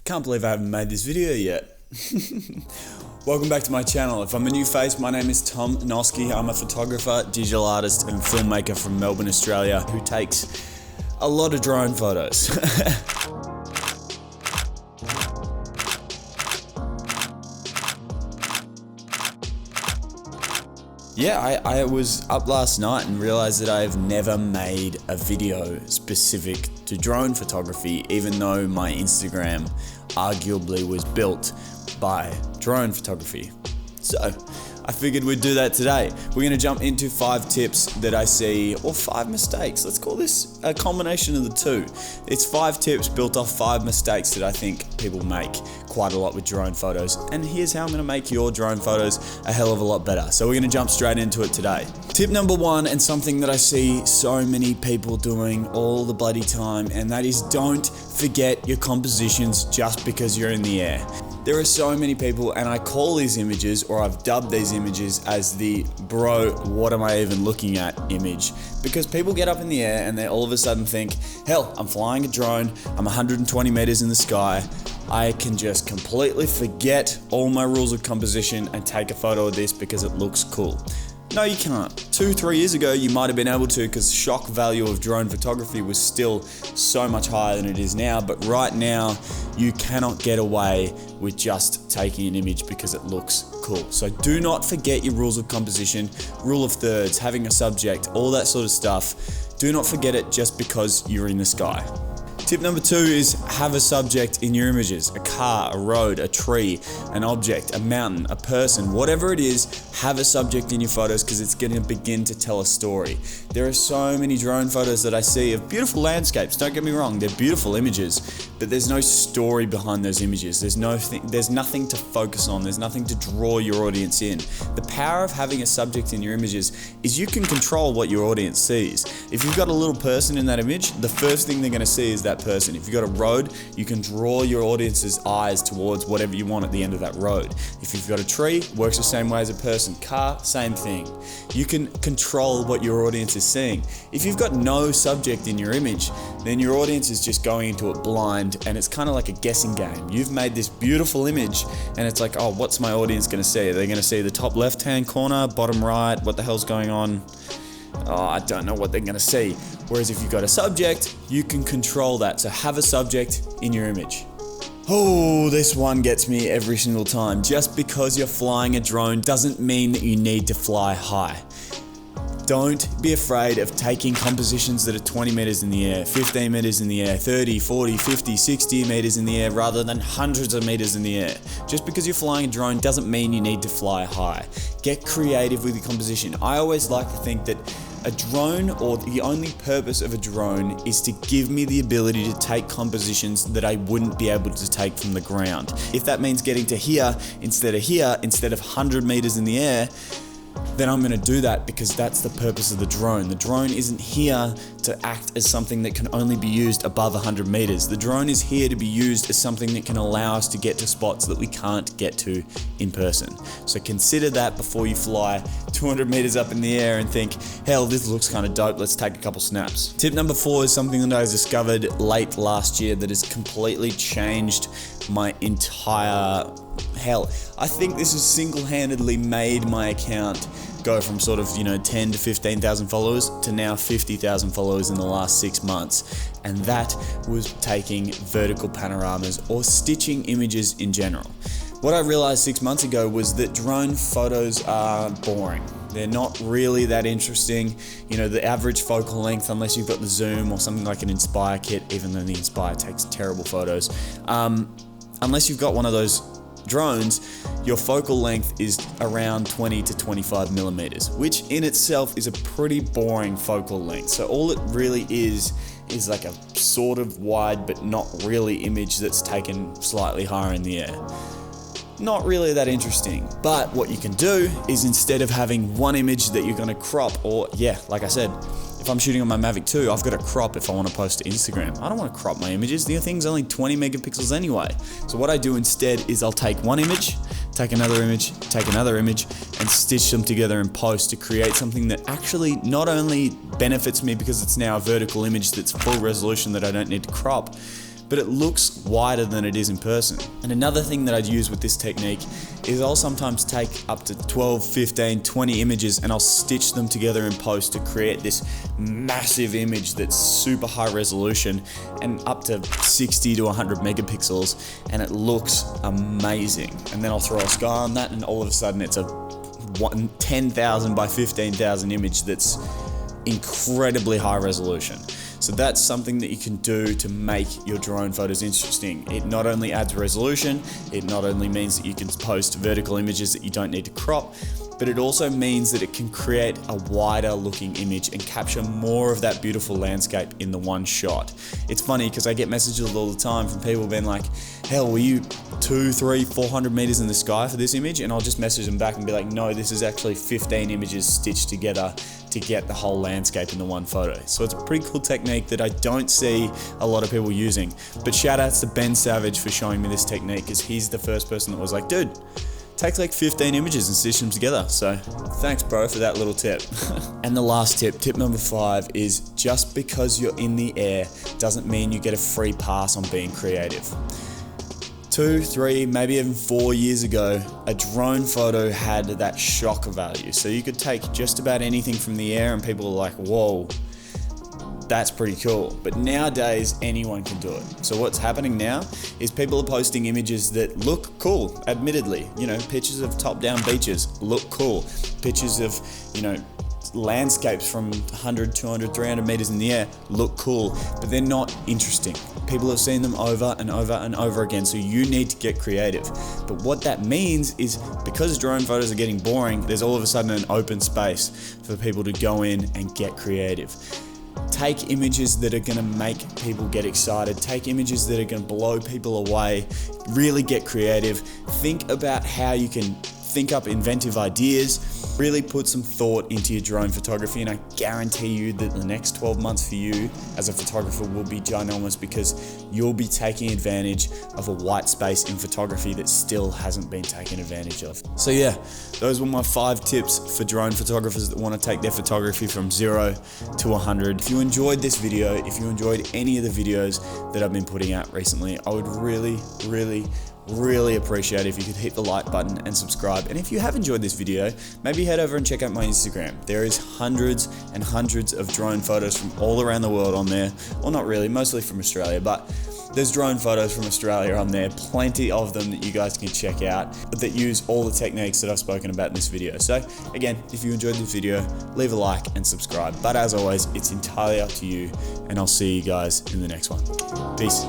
Can't believe I haven't made this video yet. Welcome back to my channel. If I'm a new face, my name is Tom Noski. I'm a photographer, digital artist, and filmmaker from Melbourne, Australia, who takes a lot of drone photos. Yeah, I was up last night and realized that I've never made a video specific to drone photography, even though my Instagram arguably was built by drone photography. So I figured we'd do that today. We're gonna jump into 5 tips that I see, or 5 mistakes. Let's call this a combination of the two. It's 5 tips built off 5 mistakes that I think people make quite a lot with drone photos. And here's how I'm gonna make your drone photos a hell of a lot better. So we're gonna jump straight into it today. Tip number 1, and something that I see so many people doing all the bloody time, and that is don't forget your compositions just because you're in the air. There are so many people, and I call these images, or I've dubbed these images as the bro, what am I even looking at image? Because people get up in the air and they all of a sudden think, hell, I'm flying a drone, I'm 120 meters in the sky, I can just completely forget all my rules of composition and take a photo of this because it looks cool. No, you can't. 2-3 years ago, you might have been able to, because shock value of drone photography was still so much higher than it is now. But right now, you cannot get away with just taking an image because it looks cool. So do not forget your rules of composition, rule of thirds, having a subject, all that sort of stuff. Do not forget it just because you're in the sky. Tip number 2 is have a subject in your images. A car, a road, a tree, an object, a mountain, a person, whatever it is, have a subject in your photos because it's going to begin to tell a story. There are so many drone photos that I see of beautiful landscapes. Don't get me wrong, they're beautiful images, but there's no story behind those images. There's nothing to focus on. There's nothing to draw your audience in. The power of having a subject in your images is you can control what your audience sees. If you've got a little person in that image, the first thing they're going to see is that person. If you've got a road, you can draw your audience's eyes towards whatever you want at the end of that road. If you've got a tree, works the same way as a person. Car, same thing. You can control what your audience is seeing. If you've got no subject in your image, then your audience is just going into it blind, and it's kind of like a guessing game. You've made this beautiful image and it's like, oh, what's my audience going to see? Are they going to see the top left-hand corner, bottom right? What the hell's going on? Oh, I don't know what they're going to see. Whereas if you've got a subject, you can control that. So have a subject in your image. Oh, this one gets me every single time. Just because you're flying a drone doesn't mean that you need to fly high. Don't be afraid of taking compositions that are 20 meters in the air, 15 meters in the air, 30, 40, 50, 60 meters in the air rather than hundreds of meters in the air. Just because you're flying a drone doesn't mean you need to fly high. Get creative with your composition. I always like to think that a drone, or the only purpose of a drone, is to give me the ability to take compositions that I wouldn't be able to take from the ground. If that means getting to here instead of 100 meters in the air, then I'm going to do that because that's the purpose of the drone. The drone isn't here to act as something that can only be used above 100 meters. The drone is here to be used as something that can allow us to get to spots that we can't get to in person. So consider that before you fly 200 meters up in the air and think, hell, this looks kind of dope, let's take a couple snaps. Tip number 4 is something that I discovered late last year that has completely changed my entire I think this has single-handedly made my account go from sort of 10 to 15,000 followers to now 50,000 followers in the last 6 months, and that was taking vertical panoramas or stitching images in general. What I realized 6 months ago was that drone photos are boring. They're not really that interesting. The average focal length, unless you've got the zoom or something like an Inspire kit, even though the Inspire takes terrible photos, unless you've got one of those drones, your focal length is around 20 to 25 millimeters, which in itself is a pretty boring focal length. So all it really is like a sort of wide but not really image that's taken slightly higher in the air. Not really that interesting. But what you can do is, instead of having one image that you're going to crop, or like I said, if I'm shooting on my Mavic 2, I've got to crop if I want to post to Instagram. I don't want to crop my images. The thing's only 20 megapixels anyway. So what I do instead is I'll take one image, take another image, and stitch them together in post to create something that actually not only benefits me because it's now a vertical image that's full resolution that I don't need to crop, but it looks wider than it is in person. And another thing that I'd use with this technique is I'll sometimes take up to 12, 15, 20 images and I'll stitch them together in post to create this massive image that's super high resolution and up to 60 to 100 megapixels, and it looks amazing. And then I'll throw a sky on that and all of a sudden it's a 10,000 by 15,000 image that's incredibly high resolution. So that's something that you can do to make your drone photos interesting. It not only adds resolution, it not only means that you can post vertical images that you don't need to crop, but it also means that it can create a wider looking image and capture more of that beautiful landscape in the one shot. It's funny because I get messages all the time from people being like, hell, were you 200, 300, 400 meters in the sky for this image? And I'll just message them back and be like, no, this is actually 15 images stitched together to get the whole landscape in the one photo. So it's a pretty cool technique that I don't see a lot of people using. But shout outs to Ben Savage for showing me this technique, because he's the first person that was like, dude, take like 15 images and stitch them together. So thanks, bro, for that little tip. And the last tip number 5 is just because you're in the air doesn't mean you get a free pass on being creative. 2, 3, maybe even 4 years ago, a drone photo had that shock value. So you could take just about anything from the air and people are like, whoa, that's pretty cool. But nowadays, anyone can do it. So what's happening now is people are posting images that look cool, admittedly. You know, pictures of top-down beaches look cool. Pictures of, you know, landscapes from 100, 200, 300 meters in the air look cool, but they're not interesting. People have seen them over and over and over again, so you need to get creative. But what that means is because drone photos are getting boring, there's all of a sudden an open space for people to go in and get creative. Take images that are going to make people get excited. Take images that are going to blow people away. Really get creative. Think about how you can think up inventive ideas. Really put some thought into your drone photography, and I guarantee you that the next 12 months for you as a photographer will be ginormous, because you'll be taking advantage of a white space in photography that still hasn't been taken advantage of. So yeah, those were my 5 tips for drone photographers that want to take their photography from 0 to 100. If you enjoyed this video, if you enjoyed any of the videos that I've been putting out recently, I would really appreciate it if you could hit the like button and subscribe. And if you have enjoyed this video, maybe head over and check out my Instagram. There is hundreds and hundreds of drone photos from all around the world on there. Well, not really, mostly from Australia, but there's drone photos from Australia on there, plenty of them that you guys can check out that use all the techniques that I've spoken about in this video. So again, if you enjoyed this video, leave a like and subscribe. But as always, it's entirely up to you, and I'll see you guys in the next one. Peace.